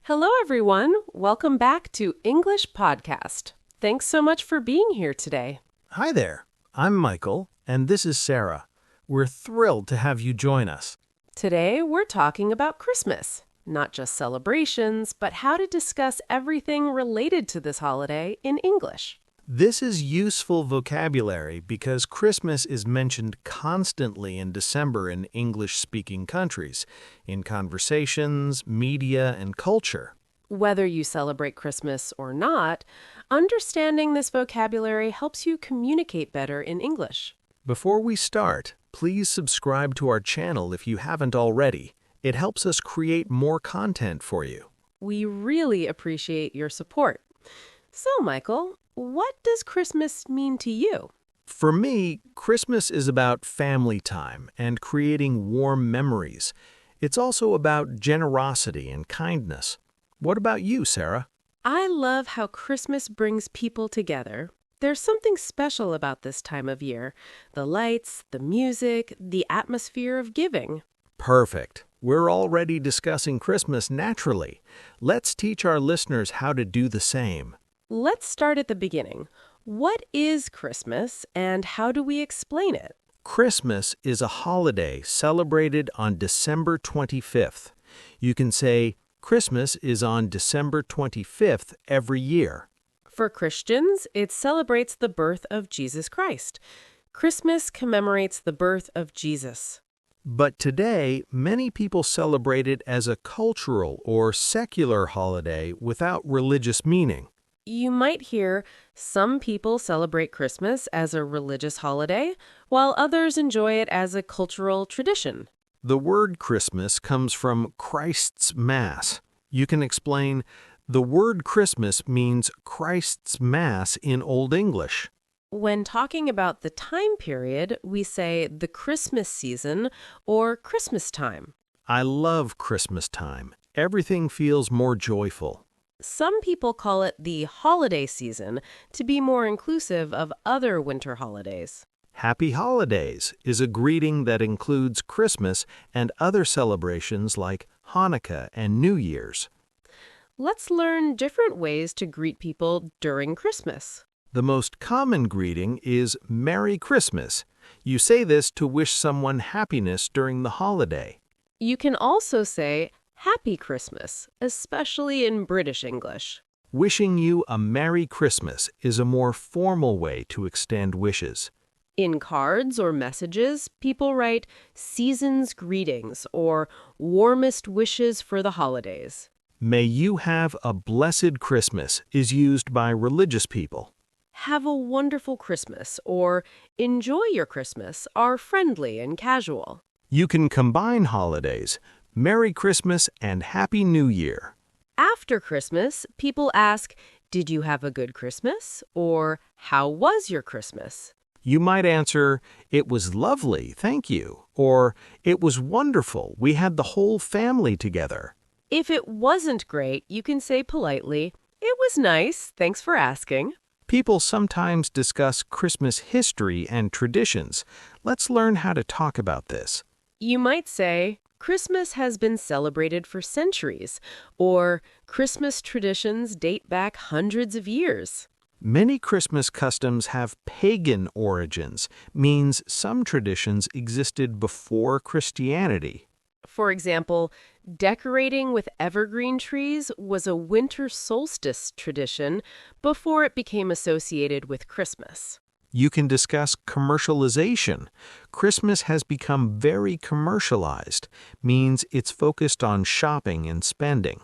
Hello, everyone. Welcome back to English Podcast. Thanks so much for being here today. Hi there. I'm Michael, and this is Sarah. We're thrilled to have you join us. Today, we're talking about Christmas. Not just celebrations, but how to discuss everything related to this holiday in English. This is useful vocabulary because Christmas is mentioned constantly in December in English-speaking countries, in conversations, media, and culture. Whether you celebrate Christmas or not, understanding this vocabulary helps you communicate better in English. Before we start, please subscribe to our channel if you haven't already. It helps us create more content for you. We really appreciate your support. So, Michael, what does Christmas mean to you? For me, Christmas is about family time and creating warm memories. It's also about generosity and kindness. What about you, Sarah? I love how Christmas brings people together. There's something special about this time of year. The lights, the music, the atmosphere of giving. Perfect. We're already discussing Christmas naturally. Let's teach our listeners how to do the same. Let's start at the beginning. What is Christmas and how do we explain it? Christmas is a holiday celebrated on December 25th. You can say Christmas is on December 25th every year. For Christians, it celebrates the birth of Jesus Christ. Christmas commemorates the birth of Jesus. But today, many people celebrate it as a cultural or secular holiday without religious meaning. You might hear some people celebrate Christmas as a religious holiday, while others enjoy it as a cultural tradition. The word Christmas comes from Christ's Mass. You can explain, the word Christmas means Christ's Mass in Old English. When talking about the time period, we say the Christmas season or Christmas time. I love Christmas time. Everything feels more joyful. Some people call it the holiday season to be more inclusive of other winter holidays. Happy Holidays is a greeting that includes Christmas and other celebrations like Hanukkah and New Year's. Let's learn different ways to greet people during Christmas. The most common greeting is Merry Christmas. You say this to wish someone happiness during the holiday. You can also say Happy Christmas, especially in British English. Wishing you a Merry Christmas is a more formal way to extend wishes. In cards or messages, people write season's greetings or warmest wishes for the holidays. May you have a blessed Christmas is used by religious people. Have a wonderful Christmas or enjoy your Christmas are friendly and casual. You can combine holidays, Merry Christmas and Happy New Year. After Christmas, people ask, did you have a good Christmas? Or how was your Christmas? You might answer, it was lovely, thank you. Or, it was wonderful, we had the whole family together. If it wasn't great, you can say politely, it was nice, thanks for asking. People sometimes discuss Christmas history and traditions. Let's learn how to talk about this. You might say, Christmas has been celebrated for centuries, or Christmas traditions date back hundreds of years. Many Christmas customs have pagan origins, means some traditions existed before Christianity. For example, decorating with evergreen trees was a winter solstice tradition before it became associated with Christmas. You can discuss commercialization. Christmas has become very commercialized, means it's focused on shopping and spending.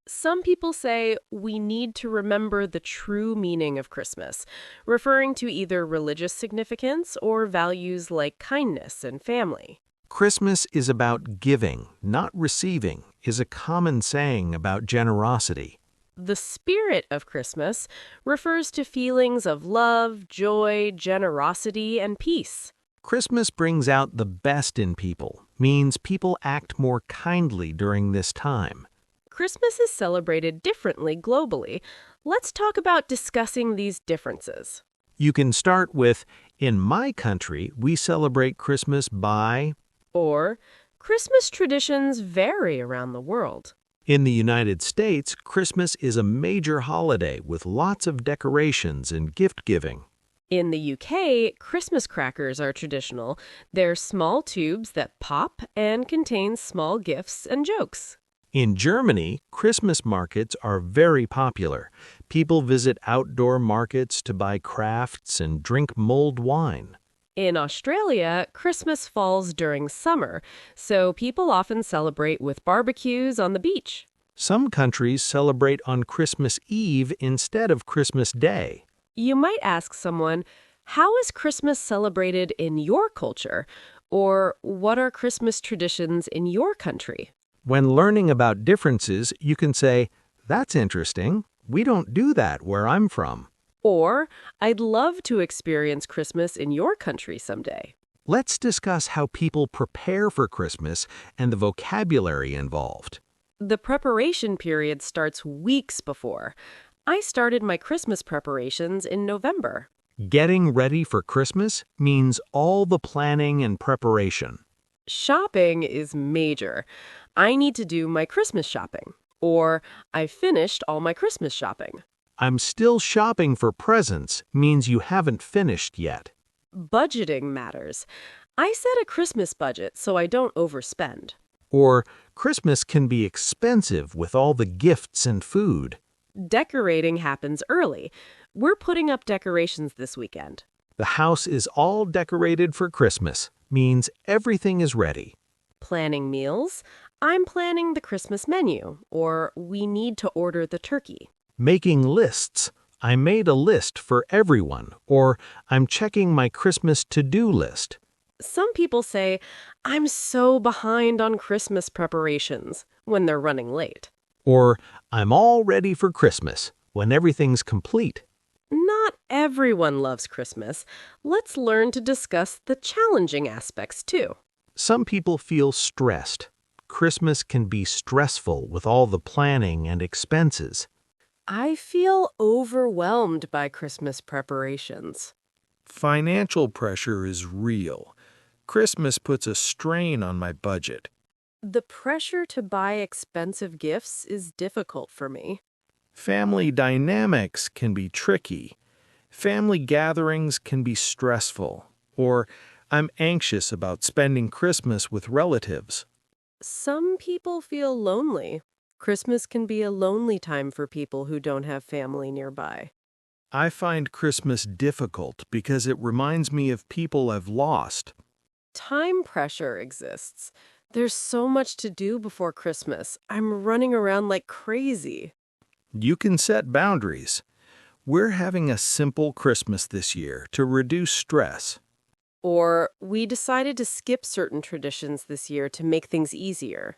Some people say we need to remember the true meaning of Christmas, referring to either religious significance or values like kindness and family. Christmas is about giving, not receiving, is a common saying about generosity. The spirit of Christmas refers to feelings of love, joy, generosity, and peace. Christmas brings out the best in people, means people act more kindly during this time. Christmas is celebrated differently globally. Let's talk about discussing these differences. You can start with, in my country, we celebrate Christmas by... Or, Christmas traditions vary around the world. In the United States, Christmas is a major holiday with lots of decorations and gift-giving. In the UK, Christmas crackers are traditional. They're small tubes that pop and contain small gifts and jokes. In Germany, Christmas markets are very popular. People visit outdoor markets to buy crafts and drink mulled wine. In Australia, Christmas falls during summer, so people often celebrate with barbecues on the beach. Some countries celebrate on Christmas Eve instead of Christmas Day. You might ask someone, how is Christmas celebrated in your culture? Or what are Christmas traditions in your country? When learning about differences, you can say, "That's interesting. We don't do that where I'm from." Or, I'd love to experience Christmas in your country someday. Let's discuss how people prepare for Christmas and the vocabulary involved. The preparation period starts weeks before. I started my Christmas preparations in November. Getting ready for Christmas means all the planning and preparation. Shopping is major. I need to do my Christmas shopping. Or, I finished all my Christmas shopping. "I'm still shopping for presents" means you haven't finished yet. Budgeting matters. I set a Christmas budget so I don't overspend. Or, Christmas can be expensive with all the gifts and food. Decorating happens early. We're putting up decorations this weekend. The house is all decorated for Christmas, means everything is ready. Planning meals. I'm planning the Christmas menu, or we need to order the turkey. Making lists. I made a list for everyone, or I'm checking my Christmas to-do list. Some people say, I'm so behind on Christmas preparations when they're running late. Or I'm all ready for Christmas when everything's complete. Not everyone loves Christmas. Let's learn to discuss the challenging aspects too. Some people feel stressed. Christmas can be stressful with all the planning and expenses. I feel overwhelmed by Christmas preparations. Financial pressure is real. Christmas puts a strain on my budget. The pressure to buy expensive gifts is difficult for me. Family dynamics can be tricky. Family gatherings can be stressful. Or I'm anxious about spending Christmas with relatives. Some people feel lonely. Christmas can be a lonely time for people who don't have family nearby. I find Christmas difficult because it reminds me of people I've lost. Time pressure exists. There's so much to do before Christmas. I'm running around like crazy. You can set boundaries. We're having a simple Christmas this year to reduce stress. Or we decided to skip certain traditions this year to make things easier.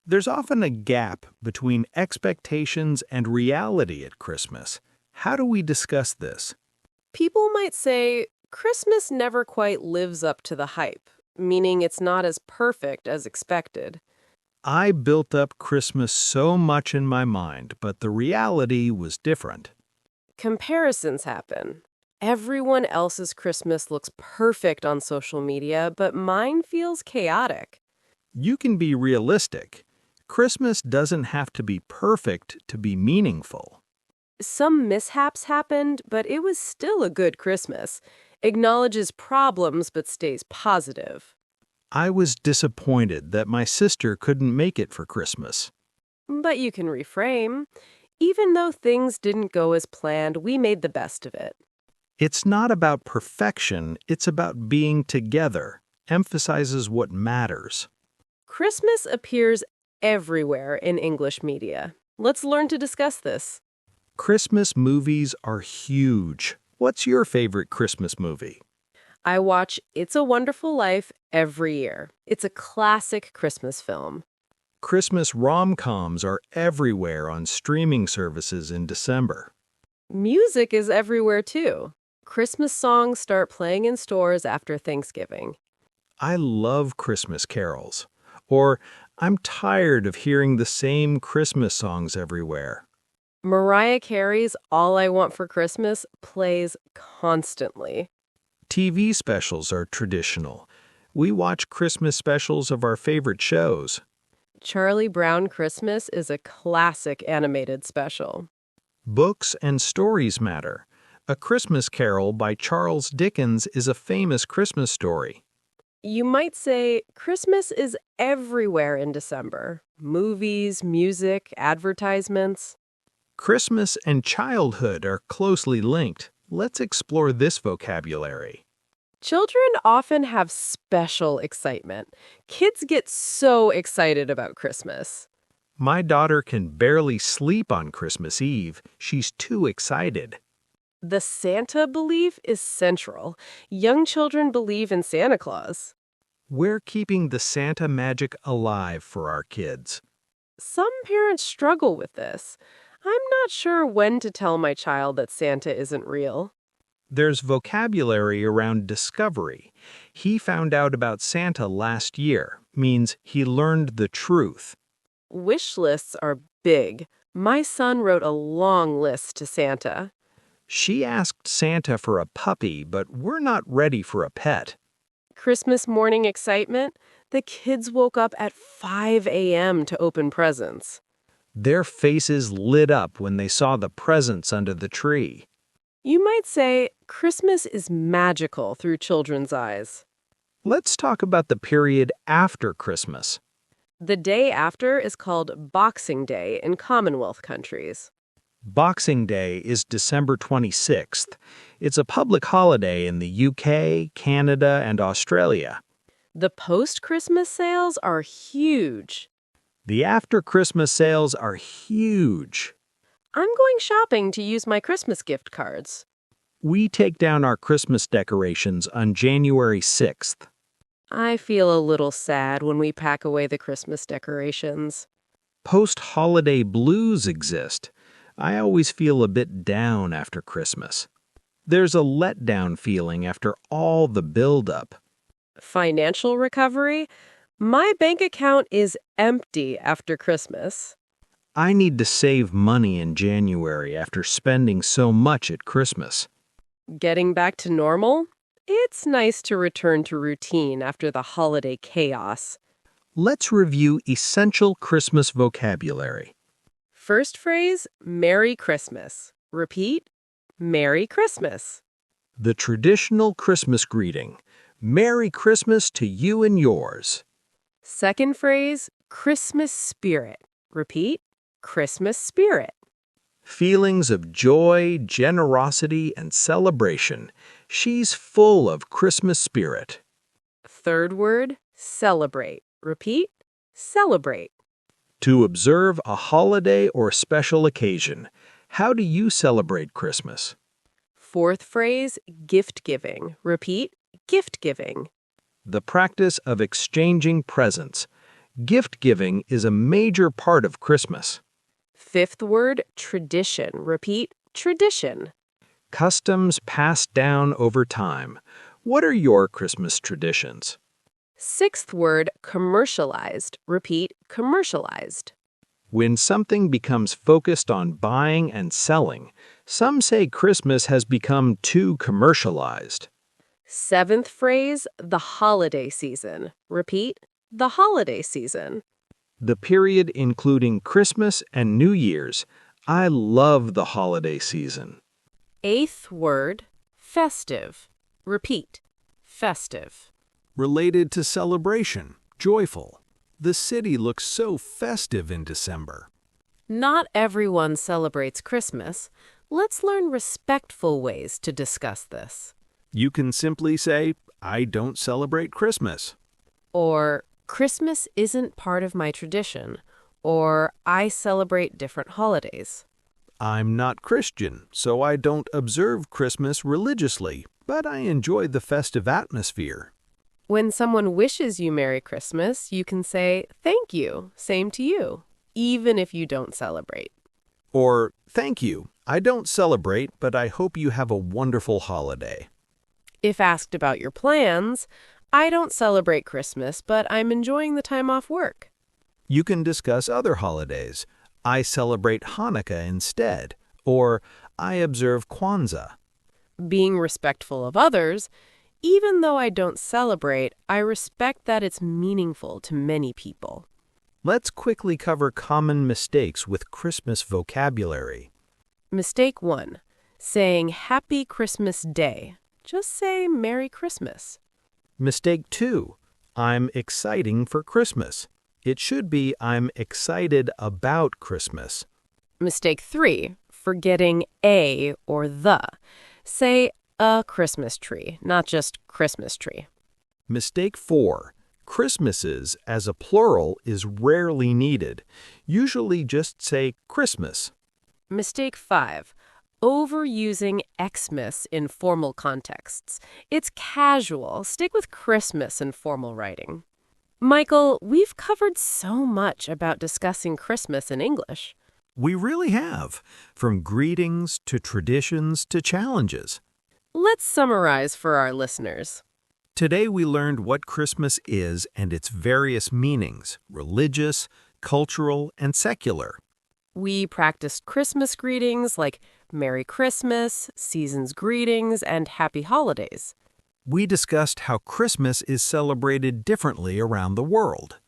There's often a gap between expectations and reality at Christmas. How do we discuss this? People might say Christmas never quite lives up to the hype, meaning it's not as perfect as expected. I built up Christmas so much in my mind, but the reality was different. Comparisons happen. Everyone else's Christmas looks perfect on social media, but mine feels chaotic. You can be realistic. Christmas doesn't have to be perfect to be meaningful. Some mishaps happened, but it was still a good Christmas. Acknowledges problems but stays positive. I was disappointed that my sister couldn't make it for Christmas. But you can reframe. Even though things didn't go as planned, we made the best of it. It's not about perfection, it's about being together. Emphasizes what matters. Christmas appears everywhere in English media. Let's learn to discuss this. Christmas movies are huge. What's your favorite Christmas movie? I watch It's a Wonderful Life every year. It's a classic Christmas film. Christmas rom-coms are everywhere on streaming services in December. Music is everywhere too. Christmas songs start playing in stores after Thanksgiving. I love Christmas carols. Or I'm tired of hearing the same Christmas songs everywhere. Mariah Carey's All I Want for Christmas plays constantly. TV specials are traditional. We watch Christmas specials of our favorite shows. Charlie Brown Christmas is a classic animated special. Books and stories matter. A Christmas Carol by Charles Dickens is a famous Christmas story. You might say Christmas is everywhere in December. Movies, music, advertisements. Christmas and childhood are closely linked. Let's explore this vocabulary. Children often have special excitement. Kids get so excited about Christmas. My daughter can barely sleep on Christmas Eve. She's too excited. The Santa belief is central. Young children believe in Santa Claus. We're keeping the Santa magic alive for our kids. Some parents struggle with this. I'm not sure when to tell my child that Santa isn't real. There's vocabulary around discovery. He found out about Santa last year, means he learned the truth. Wish lists are big. My son wrote a long list to Santa. She asked Santa for a puppy, but we're not ready for a pet. Christmas morning excitement? The kids woke up at 5 a.m. to open presents. Their faces lit up when they saw the presents under the tree. You might say Christmas is magical through children's eyes. Let's talk about the period after Christmas. The day after is called Boxing Day in Commonwealth countries. Boxing Day is December 26th. It's a public holiday in the UK, Canada, and Australia. The post-Christmas sales are huge. The after-Christmas sales are huge. I'm going shopping to use my Christmas gift cards. We take down our Christmas decorations on January 6th. I feel a little sad when we pack away the Christmas decorations. Post-holiday blues exist. I always feel a bit down after Christmas. There's a letdown feeling after all the build-up. Financial recovery? My bank account is empty after Christmas. I need to save money in January after spending so much at Christmas. Getting back to normal? It's nice to return to routine after the holiday chaos. Let's review essential Christmas vocabulary. First phrase, Merry Christmas. Repeat, Merry Christmas. The traditional Christmas greeting. Merry Christmas to you and yours. Second phrase, Christmas spirit. Repeat, Christmas spirit. Feelings of joy, generosity, and celebration. She's full of Christmas spirit. Third word, celebrate. Repeat, celebrate. To observe a holiday or special occasion. How do you celebrate Christmas? Fourth phrase, gift giving. Repeat, gift giving. The practice of exchanging presents. Gift giving is a major part of Christmas. Fifth word, tradition. Repeat, tradition. Customs passed down over time. What are your Christmas traditions? Sixth word, commercialized. Repeat, commercialized. When something becomes focused on buying and selling, some say Christmas has become too commercialized. Seventh phrase, the holiday season. Repeat, the holiday season. The period including Christmas and New Year's. I love the holiday season. Eighth word, festive. Repeat, festive. Related to celebration, joyful. The city looks so festive in December. Not everyone celebrates Christmas. Let's learn respectful ways to discuss this. You can simply say, I don't celebrate Christmas. Or, Christmas isn't part of my tradition. Or, I celebrate different holidays. I'm not Christian, so I don't observe Christmas religiously, but I enjoy the festive atmosphere. When someone wishes you Merry Christmas, you can say, thank you, same to you, even if you don't celebrate. Or, thank you, I don't celebrate, but I hope you have a wonderful holiday. If asked about your plans, I don't celebrate Christmas, but I'm enjoying the time off work. You can discuss other holidays. I celebrate Hanukkah instead, or I observe Kwanzaa. Being respectful of others, even though I don't celebrate, I respect that it's meaningful to many people. Let's quickly cover common mistakes with Christmas vocabulary. Mistake 1. Saying Happy Christmas Day. Just say Merry Christmas. Mistake 2. I'm exciting for Christmas. It should be I'm excited about Christmas. Mistake 3. Forgetting a or the. Say a Christmas tree, not just Christmas tree. Mistake 4. Christmases as a plural is rarely needed. Usually just say Christmas. Mistake 5. Overusing Xmas in formal contexts. It's casual. Stick with Christmas in formal writing. Michael, we've covered so much about discussing Christmas in English. We really have, from greetings to traditions to challenges. Let's summarize for our listeners. Today we learned what Christmas is and its various meanings, religious, cultural, and secular. We practiced Christmas greetings like Merry Christmas, Season's Greetings, and Happy Holidays. We discussed how Christmas is celebrated differently around the world.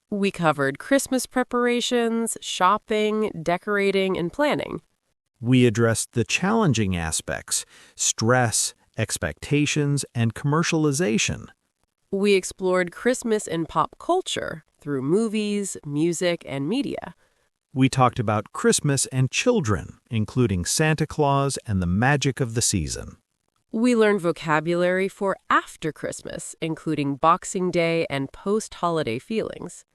We covered Christmas preparations, shopping, decorating, and planning. We addressed the challenging aspects, stress, expectations, and commercialization. We explored Christmas in pop culture through movies, music, and media. We talked about Christmas and children, including Santa Claus and the magic of the season. We learned vocabulary for after Christmas, including Boxing Day and post-holiday feelings.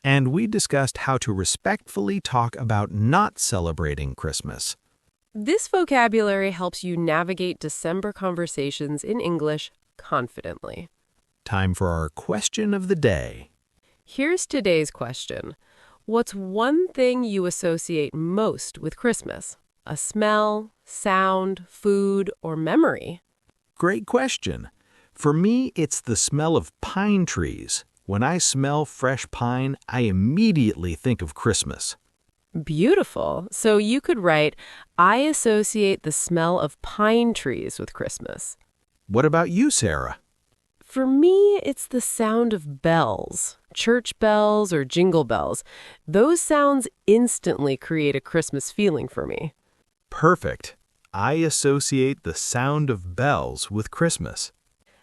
And we discussed how to respectfully talk about not celebrating Christmas. This vocabulary helps you navigate December conversations in English confidently. Time for our question of the day. Here's today's question. What's one thing you associate most with Christmas? A smell, sound, food, or memory? Great question. For me, it's the smell of pine trees. When I smell fresh pine, I immediately think of Christmas. Beautiful. So you could write, I associate the smell of pine trees with Christmas. What about you, Sarah? For me, it's the sound of bells, church bells or jingle bells. Those sounds instantly create a Christmas feeling for me. Perfect. I associate the sound of bells with Christmas.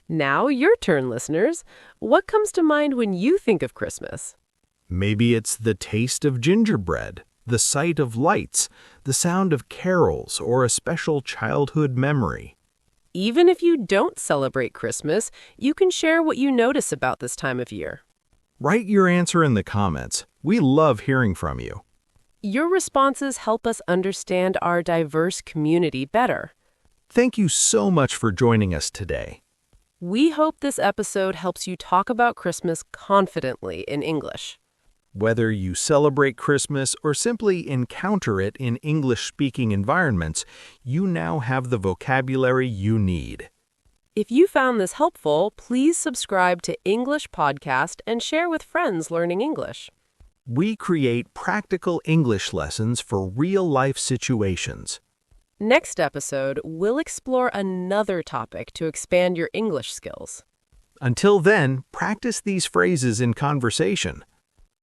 Now your turn, listeners. What comes to mind when you think of Christmas? Maybe it's the taste of gingerbread, the sight of lights, the sound of carols, or a special childhood memory. Even if you don't celebrate Christmas, you can share what you notice about this time of year. Write your answer in the comments. We love hearing from you. Your responses help us understand our diverse community better. Thank you so much for joining us today. We hope this episode helps you talk about Christmas confidently in English. Whether you celebrate Christmas or simply encounter it in English-speaking environments, you now have the vocabulary you need. If you found this helpful, please subscribe to English Podcast and share with friends learning English. We create practical English lessons for real-life situations. Next episode, we'll explore another topic to expand your English skills. Until then, practice these phrases in conversation.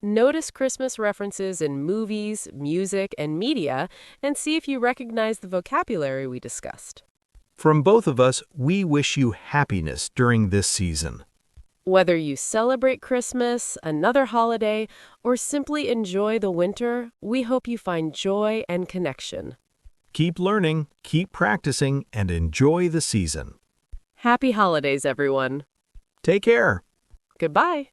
Notice Christmas references in movies, music, and media, and see if you recognize the vocabulary we discussed. From both of us, we wish you happiness during this season. Whether you celebrate Christmas, another holiday, or simply enjoy the winter, we hope you find joy and connection. Keep learning, keep practicing, and enjoy the season. Happy holidays, everyone. Take care. Goodbye.